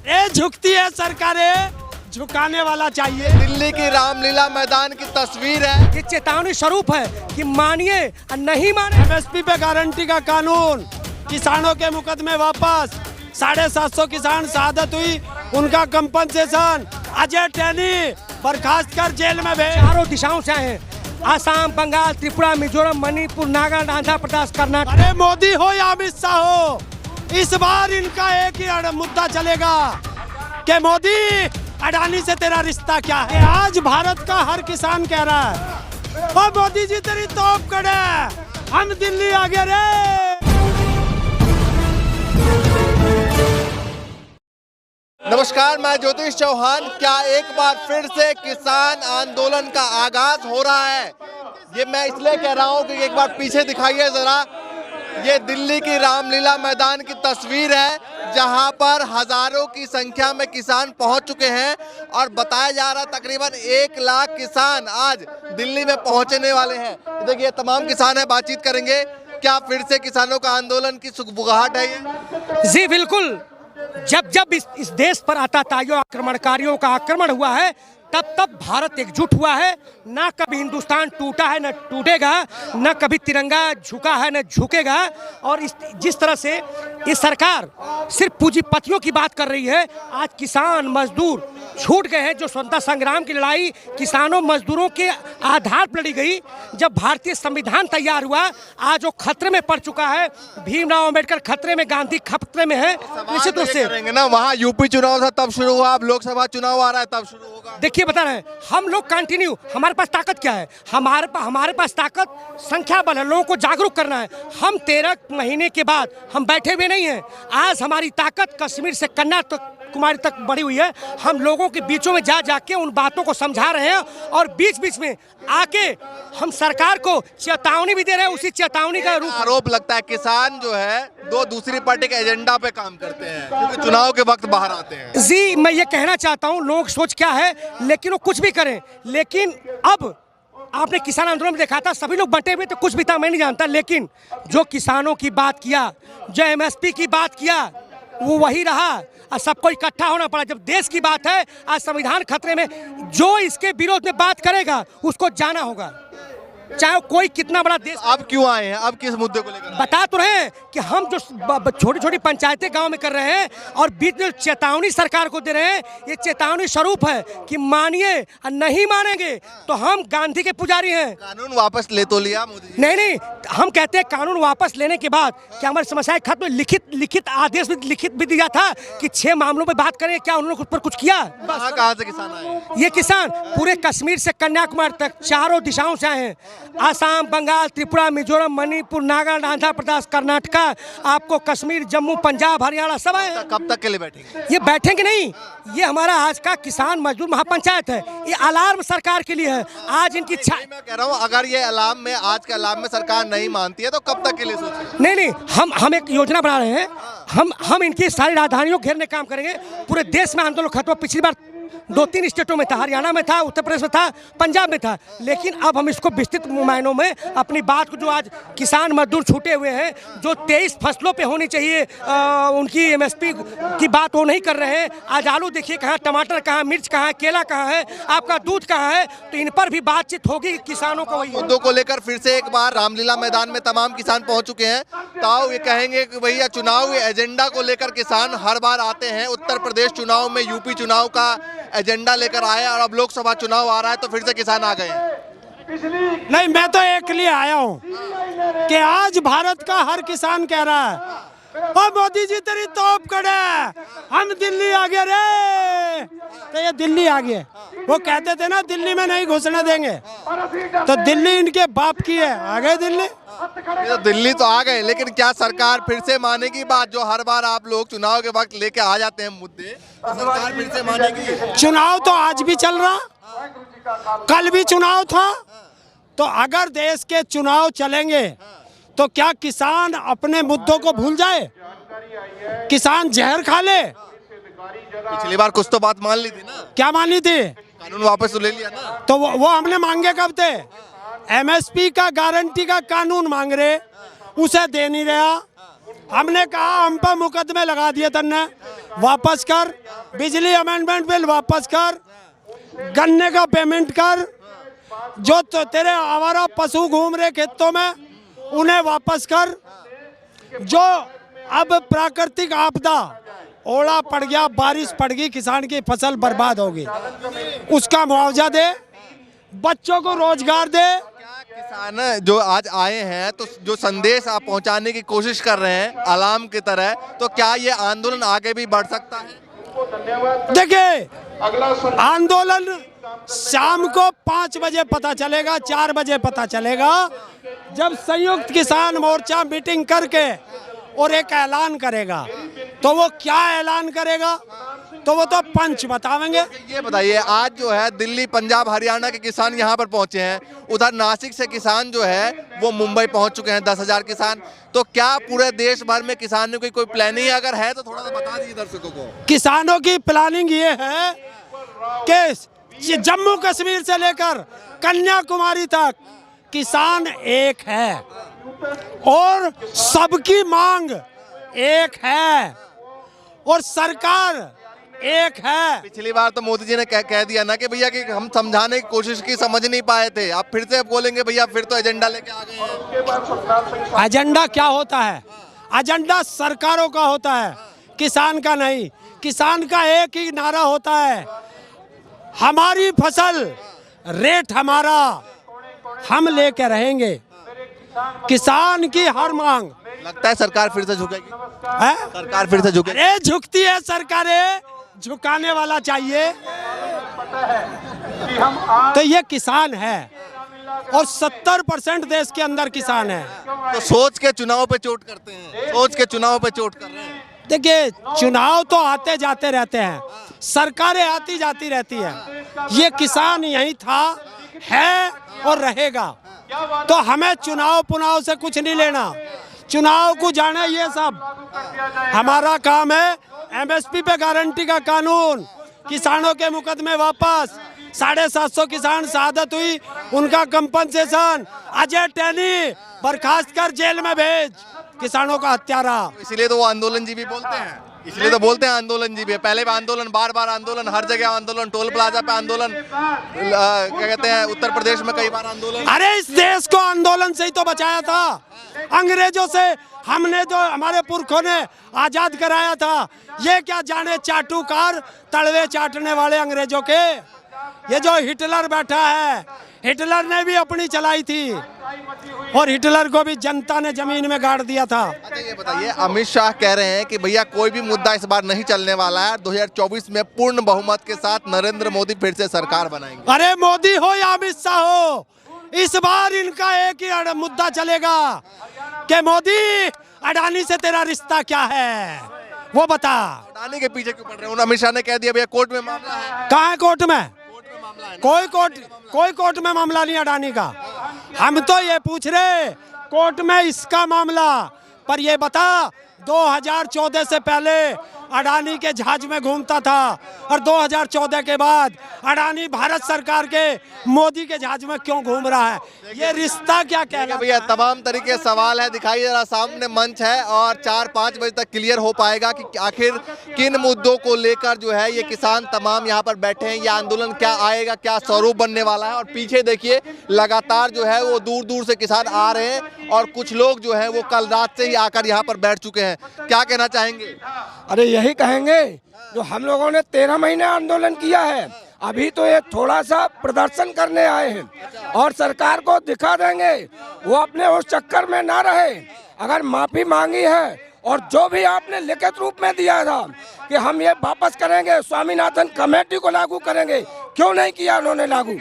ये झुकती है सरकारें, झुकाने वाला चाहिए। दिल्ली की रामलीला मैदान की तस्वीर है। ये चेतावनी स्वरूप है कि मानिए नहीं माने। एमएसपी पे गारंटी का कानून, किसानों के मुकदमे वापस, 750 किसान शहादत हुई, उनका कंपनसेशन, अजय टैनी बर्खास्त कर जेल में भेज। चारों दिशाओं से आए हैं, आसाम, बंगाल, त्रिपुरा, मिजोरम, मणिपुर, नागालैंड, आंध्र प्रदेश, कर्नाटक। अरे मोदी हो या अमित शाह हो, इस बार इनका एक ही मुद्दा चलेगा कि मोदी अडानी से तेरा रिश्ता क्या है। आज भारत का हर किसान कह रहा है, ओ मोदी जी तेरी तोप कड़े, हम दिल्ली आगे रे। नमस्कार, मैं ज्योतिष चौहान। क्या एक बार फिर से किसान आंदोलन का आगाज हो रहा है? ये मैं इसलिए कह रहा हूँ कि एक बार पीछे दिखाइए जरा। ये दिल्ली की रामलीला मैदान की तस्वीर है, जहां पर हजारों की संख्या में किसान पहुंच चुके हैं और बताया जा रहा है तकरीबन 1 लाख किसान आज दिल्ली में पहुंचने वाले हैं। देखिए तमाम किसान है, बातचीत करेंगे। क्या फिर से किसानों का आंदोलन की सुगबुगाहट है ये? जी बिल्कुल। जब इस देश पर आतताइयों आक्रमणकारियों का आक्रमण हुआ है, तब भारत एकजुट हुआ है। ना कभी हिंदुस्तान टूटा है, न टूटेगा, न कभी तिरंगा झुका है, न झुकेगा। और जिस तरह से ये सरकार सिर्फ पूंजीपतियों की बात कर रही है, आज किसान मजदूर छूट गए हैं। जो स्वतंत्रता संग्राम की लड़ाई किसानों मजदूरों के आधार पर लड़ी गई, जब भारतीय संविधान तैयार हुआ, आज वो खतरे में पड़ चुका है। भीमराव अम्बेडकर खतरे में, गांधी खतरे में है। निश्चित रूप से ना, वहाँ यूपी चुनाव था तब शुरू हुआ, अब लोकसभा चुनाव आ रहा है तब शुरू होगा। देखिए बता रहे हैं हम लोग कंटिन्यू। हमारे पास ताकत क्या है? हमारे पास ताकत संख्या बल है, लोगों को जागरूक करना है। हम 13 महीने के बाद हम बैठे हुए नहीं हैं। आज हमारी ताकत कश्मीर से कन्याकुमारी तक बढ़ी हुई है। हम लोगों के बीचों में जाके उन बातों को समझा रहे हैं और बीच में आके हम सरकार को चेतावनी भी दे रहे हैं। उसी चेतावनी का रूप आरोप लगता है किसान जो है दो दूसरी पार्टी के एजेंडा पे काम करते हैं, क्योंकि चुनाव के वक्त बाहर आते हैं। जी मैं ये कहना चाहता हूँ, लोग सोच क्या है, लेकिन वो कुछ भी करें। लेकिन अब आपने किसान आंदोलन में देखा था, सभी लोग बंटे हुए तो कुछ भी था, मैं नहीं जानता। लेकिन जो किसानों की बात किया, जो एमएसपी की बात किया, वो वही रहा और सबको इकट्ठा होना पड़ा। जब देश की बात है, आज संविधान खतरे में, जो इसके विरोध में बात करेगा उसको जाना होगा, चाहे कोई कितना बड़ा देश। अब क्यों आए हैं? अब किस मुद्दे को लेकर? बता तो रहे हैं कि हम जो छोटी छोटी पंचायतें गांव में कर रहे हैं और बीच में चेतावनी सरकार को दे रहे हैं, ये चेतावनी स्वरूप है कि मानिए नहीं मानेंगे तो हम गांधी के पुजारी हैं। कानून वापस ले तो लिया मोदी जी? नहीं, हम कहते हैं कानून वापस लेने के बाद क्या हमारी समस्याएं खत्म? लिखित आदेश भी लिखित भी दिया था कि 6 मामलों पर बात करें। क्या उन्होंने उस पर कुछ किया? कहाँ से किसान आए? ये किसान पूरे कश्मीर से कन्याकुमारी तक चारों दिशाओं से आए हैं। आसाम, बंगाल, त्रिपुरा, मिजोरम, मणिपुर, नागालैंड, आंध्र प्रदेश, कर्नाटक, आपको कश्मीर, जम्मू, पंजाब, हरियाणा सब आए हैं। कब तक के लिए बैठेंगे? ये बैठेंगे नहीं, ये हमारा आज का किसान मजदूर महापंचायत है। ये अलार्म सरकार के लिए है। आज इनकी मैं कह रहा हूँ, अगर ये अलार्म में आज के अलार्म में सरकार नहीं मानती है तो कब तक के लिए सोचें? नहीं, हम एक योजना बना रहे हैं। हम इनकी सारी राजधानियों घेरने काम करेंगे। पूरे देश में आंदोलन खत्म। पिछली बार 2-3 स्टेटों में था, हरियाणा में था, उत्तर प्रदेश में था, पंजाब में था। लेकिन अब हम इसको विस्तृत मायनों में अपनी बात को, जो आज किसान मजदूर छूटे हुए हैं, जो 23 फसलों पे होनी चाहिए उनकी एमएसपी की बात वो नहीं कर रहे हैं। आज आलू देखिए कहाँ, टमाटर कहाँ, मिर्च कहाँ, केला कहाँ है, आपका दूध कहाँ है। तो इन पर भी बातचीत होगी किसानों को। वही मुद्दों को लेकर फिर से एक बार रामलीला मैदान में तमाम किसान पहुंच चुके हैं। ताऊ ये कहेंगे कि भैया चुनाव एजेंडा को लेकर किसान हर बार आते हैं। उत्तर प्रदेश चुनाव में, यूपी चुनाव का एजेंडा लेकर आए और अब लोकसभा चुनाव आ रहा है तो फिर से किसान आ गए हैं। नहीं, मैं तो एक लिए आया हूँ कि आज भारत का हर किसान कह रहा है, ओ मोदी जी तेरी तोप कड़े, हम दिल्ली आगे रे। तो ये दिल्ली आगे, वो कहते थे ना दिल्ली में नहीं घुसने देंगे, तो दिल्ली इनके बाप की है, आ गए दिल्ली। तो दिल्ली तो आ गए, लेकिन क्या सरकार फिर से मानेगी बात जो हर बार आप लोग चुनाव के वक्त लेके आ जाते हैं मुद्दे? तो सरकार फिर से मानेगी? चुनाव तो आज भी चल रहा, कल भी चुनाव था। तो अगर देश के चुनाव चलेंगे तो क्या किसान अपने मुद्दों को भूल जाए? किसान जहर खा ले? पिछली बार कुछ तो बात मान ली थी ना। क्या मानी थी? कानून वापस तो ले लिया ना। तो वो हमने मांगे कब थे? एमएसपी का गारंटी का कानून मांग रहे, उसे दे नहीं रहा। हमने कहा हम पर मुकदमे लगा दिए तन्ने, वापस कर। बिजली अमेंडमेंट बिल वापस कर, गन्ने का पेमेंट कर, जो तो तेरे आवारा पशु घूम रहे खेतों में उन्हें वापस कर, जो अब प्राकृतिक आपदा, ओला पड़ गया, बारिश पड़ गई, किसान की फसल बर्बाद होगी, उसका मुआवजा दे, बच्चों को रोजगार दे। किसान जो आज आए हैं तो जो संदेश आप पहुंचाने की कोशिश कर रहे हैं अलार्म की तरह, तो क्या ये आंदोलन आगे भी बढ़ सकता है? देखिए, आंदोलन शाम को 5 बजे पता चलेगा, 4 बजे पता चलेगा, जब संयुक्त किसान मोर्चा मीटिंग करके और एक ऐलान करेगा। तो वो क्या ऐलान करेगा तो वो तो पंच बतावेंगे। ये बताइए, आज जो है दिल्ली, पंजाब, हरियाणा के किसान यहाँ पर पहुंचे हैं, उधर नासिक से किसान जो है वो मुंबई पहुंच चुके हैं, 10,000 किसान। तो क्या पूरे देश भर में किसानों की कोई प्लानिंग अगर है तो थोड़ा सा बता दीजिए दर्शकों को। किसानों की प्लानिंग ये है कि जम्मू कश्मीर से लेकर कन्याकुमारी तक किसान एक है और सबकी मांग एक है और सरकार एक है। पिछली बार तो मोदी जी ने कह दिया ना कि भैया कि हम समझाने की कोशिश की, समझ नहीं पाए थे। आप फिर से बोलेंगे भैया फिर तो एजेंडा लेके आ गए हैं। एजेंडा क्या होता है? एजेंडा सरकारों का होता है, किसान का नहीं। किसान का एक ही नारा होता है, हमारी फसल, रेट हमारा, हम लेके रहेंगे। किसान की हर मांग। लगता है सरकार फिर से झुकेगी है? सरकार फिर से झुकेगी। अरे झुकती है सरकारें, झुकाने वाला चाहिए। तो ये किसान है और 70% देश के अंदर किसान है। तो सोच के चुनाव पे चोट करते हैं, सोच के चुनाव पे चोट कर रहे हैं। देखिए, चुनाव तो आते जाते रहते हैं, सरकारें आती जाती रहती हैं। ये किसान यही था, है और रहेगा। तो हमें चुनाव पुनाव से कुछ नहीं लेना, चुनाव को जाना ये सब। हमारा काम है एमएसपी पे गारंटी का कानून, किसानों के मुकदमे वापस, 750 किसान शहादत हुई, उनका कंपनसेशन, अजय टैनी बर्खास्त कर जेल में भेज, किसानों का हत्यारा। इसलिए तो वो आंदोलन जी भी बोलते हैं, इसलिए तो बोलते हैं आंदोलन जी भी। पहले भी आंदोलन, बार बार आंदोलन, हर जगह आंदोलन, टोल प्लाजा पे आंदोलन, क्या कहते हैं उत्तर प्रदेश में कई बार आंदोलन। अरे इस देश को आंदोलन से ही तो बचाया था, अंग्रेजों से हमने, जो हमारे पुरखों ने आजाद कराया था। ये क्या जाने चाटुकार, तड़वे चाटने वाले अंग्रेजों के। ये जो हिटलर बैठा है, हिटलर ने भी अपनी चलाई थी और हिटलर को भी जनता ने जमीन में गाड़ दिया था। अच्छा ये बताइए, अमित शाह कह रहे हैं कि भैया कोई भी मुद्दा इस बार नहीं चलने वाला है, 2024 में पूर्ण बहुमत के साथ नरेंद्र मोदी फिर से सरकार बनाएंगे। अरे मोदी हो या अमित शाह हो, इस बार इनका एक ही मुद्दा चलेगा कि मोदी, अडानी से तेरा रिश्ता क्या है वो बता। अडानी के पीछे क्यों पड़ रहे हैं? अमित शाह ने कह दिया भैया कोर्ट में मामला है। कहाँ है कोर्ट में? कोई कोर्ट में मामला नहीं अडानी का। हम तो ये पूछ रहे कोर्ट में इसका मामला, पर ये बता 2014 से पहले अडानी के जहाज में घूमता था और 2014 के बाद अडानी भारत सरकार के मोदी के जहाज में क्यों घूम रहा है? ये रिश्ता क्या कहलाता है? भैया तमाम तरीके सवाल है, दिखाई जरा सामने मंच है और 4-5 बजे तक क्लियर हो पाएगा कि आखिर किन मुद्दों को लेकर जो है ये किसान तमाम यहाँ पर बैठे हैं। ये आंदोलन क्या आएगा, क्या स्वरूप बनने वाला है। और पीछे देखिए लगातार जो है वो दूर दूर से किसान आ रहे हैं और कुछ लोग जो है वो कल रात से ही आकर यहाँ पर बैठ चुके हैं। क्या कहना चाहेंगे? अरे यही कहेंगे जो हम लोगों ने 13 महीने आंदोलन किया है, अभी तो ये थोड़ा सा प्रदर्शन करने आए हैं और सरकार को दिखा देंगे वो अपने उस चक्कर में ना रहे। अगर माफी मांगी है और जो भी आपने लिखित रूप में दिया था कि हम ये वापस करेंगे, स्वामीनाथन कमेटी को लागू करेंगे, क्यों नहीं किया उन्होंने लागू?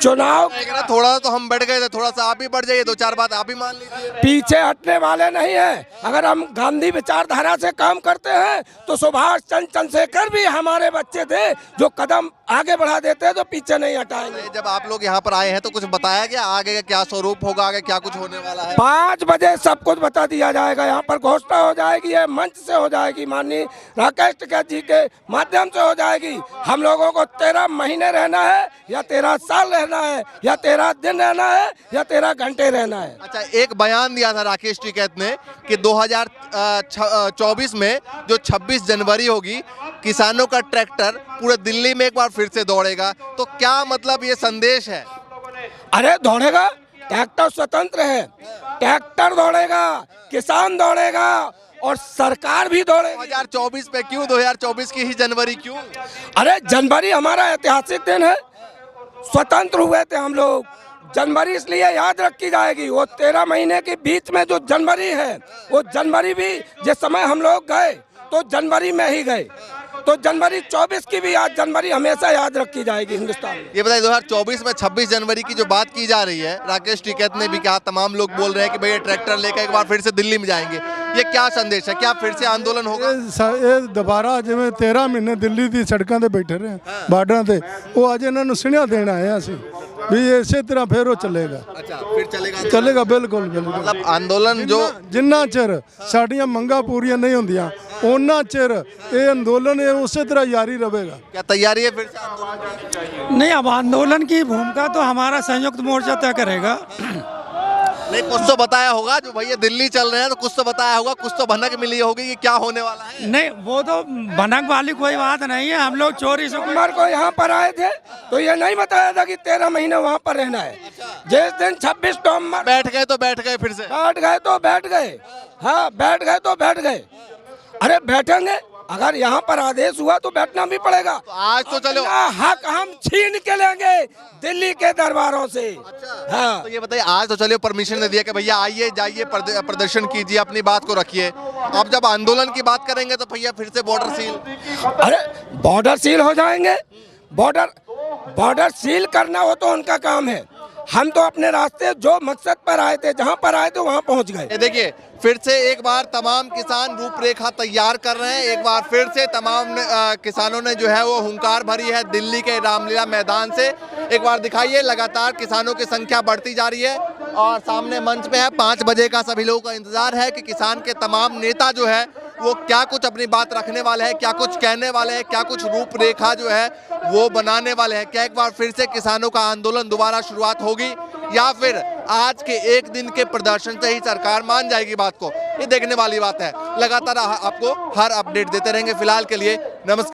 चुनाव थोड़ा तो हम बढ़ गए थे, थोड़ा सा आप ही बढ़ जाइए, 2-4 बात आप ही मान लीजिए। पीछे हटने वाले नहीं है। अगर हम गांधी विचारधारा से काम करते हैं तो सुभाष चंद्र चंद्रशेखर भी हमारे बच्चे थे जो कदम आगे बढ़ा देते हैं तो पीछे नहीं हटाएंगे। जब आप लोग यहाँ पर आए हैं तो कुछ बताया गया आगे का क्या स्वरूप होगा, आगे क्या कुछ होने वाला है? 5 बजे सब कुछ बता दिया जाएगा। यहाँ पर घोषणा हो जाएगी, ये मंच से हो जाएगी, माननीय राकेश टिकैत जी के माध्यम से हो जाएगी। हम लोगों को 13 महीने रहना है या 13 साल रहना है या 13 दिन रहना है या 13 घंटे रहना है। अच्छा, एक बयान दिया था राकेश टिकैत ने कि 2024 में जो 26 जनवरी होगी किसानों का ट्रैक्टर पूरे दिल्ली में एक बार फिर से दौड़ेगा, तो क्या मतलब ये संदेश है? अरे दौड़ेगा, ट्रैक्टर स्वतंत्र है, ट्रैक्टर दौड़ेगा, किसान दौड़ेगा और सरकार भी दौड़ेगी। 2024 पे क्यों? 2024 की ही जनवरी क्यों? अरे जनवरी हमारा ऐतिहासिक दिन है, स्वतंत्र हुए थे हम लोग। जनवरी इसलिए याद रखी जाएगी, वो 13 महीने के बीच में जो जनवरी है, वो जनवरी भी जिस समय हम लोग गए तो जनवरी में ही गए, तो जनवरी 24 की भी आज जनवरी हमेशा याद रखी जाएगी हिंदुस्तान में। ये बताइए 2024 में 26 जनवरी की जो बात की जा रही है, राकेश टिकैत ने भी कहा, तमाम लोग बोल रहे हैं कि भैया ट्रैक्टर लेकर एक बार फिर से दिल्ली में जाएंगे, ये क्या संदेश है? क्या फिर से आंदोलन होगा? ਇਹ ਦੁਬਾਰਾ ਜਿਵੇਂ 13 ਮਹੀਨੇ ਦਿੱਲੀ ਦੀ ਸੜਕਾਂ ਤੇ ਬੈਠੇ ਰਹੇ ਬਾਰਡਰਾਂ ਤੇ, ਉਹ ਅੱਜ ਇਹਨਾਂ ਨੂੰ ਸੁਨੇਹਾ ਦੇਣ ਆਏ ਆ ਅਸੀਂ ਵੀ ਇਸੇ ਤਰ੍ਹਾਂ ਫਿਰ ਉਹ ਚੱਲੇਗਾ। अच्छा, फिर चलेगा? ਚੱਲੇਗਾ ਬਿਲਕੁਲ ਬਿਲकुल। मतलब आंदोलन जो ਜਿੰਨਾ ਚਿਰ ਸਾਡੀਆਂ ਮੰਗਾਂ ਪੂਰੀਆਂ ਨਹੀਂ ਹੁੰਦੀਆਂ ਉਹਨਾਂ ਚਿਰ ਇਹ ਅੰਦੋਲਨ ਇਹ ਉਸੇ ਤਰ੍ਹਾਂ ਜਾਰੀ ਰਹੇਗਾ। क्या तैयारी है फिर से आंदोलन की? नहीं, अब आंदोलन की भूमिका तो हमारा संयुक्त मोर्चा तय करेगा। नहीं, कुछ तो बताया होगा, जो भैया दिल्ली चल रहे हैं तो कुछ तो बताया होगा, कुछ तो भनक मिली होगी कि क्या होने वाला है। नहीं, वो तो भनक वाली कोई बात नहीं है। हम लोग चोरी से सोमवार को यहाँ पर आए थे तो ये नहीं बताया था कि 13 महीने वहाँ पर रहना है। जिस दिन 26 नवंबर बैठ गए तो बैठ गए, फिर से बैठ गए तो बैठ गए, हाँ बैठ गए तो बैठ गए। अरे बैठेंगे, अगर यहाँ पर आदेश हुआ तो बैठना भी पड़ेगा। तो आज तो चलो, अपना हक हम छीन के लेंगे दिल्ली के दरबारों से। हाँ तो ये बताइए, आज तो चलिए परमिशन दे दिया कि भैया आइए जाइए प्रदर्शन कीजिए, अपनी बात को रखिए। अब जब आंदोलन की बात करेंगे तो भैया फिर से बॉर्डर सील। अरे बॉर्डर सील हो जाएंगे, बॉर्डर सील करना हो तो उनका काम है। हम तो अपने रास्ते जो मकसद पर आए थे, जहाँ पर आए थे वहाँ पहुँच गए। ये देखिए, फिर से एक बार तमाम किसान रूपरेखा तैयार कर रहे हैं। एक बार फिर से तमाम किसानों ने जो है वो हुंकार भरी है दिल्ली के रामलीला मैदान से। एक बार दिखाइए, लगातार किसानों की संख्या बढ़ती जा रही है और सामने मंच पे है। 5 बजे का सभी लोगों का इंतजार है कि किसान के तमाम नेता जो है वो क्या कुछ अपनी बात रखने वाले हैं, क्या कुछ कहने वाले हैं, क्या कुछ रूपरेखा जो है वो बनाने वाले हैं। क्या एक बार फिर से किसानों का आंदोलन दोबारा शुरुआत होगी या फिर आज के एक दिन के प्रदर्शन से ही सरकार मान जाएगी बात को? ये देखने वाली बात है। लगातार आपको हर अपडेट देते रहेंगे। फिलहाल के लिए नमस्कार।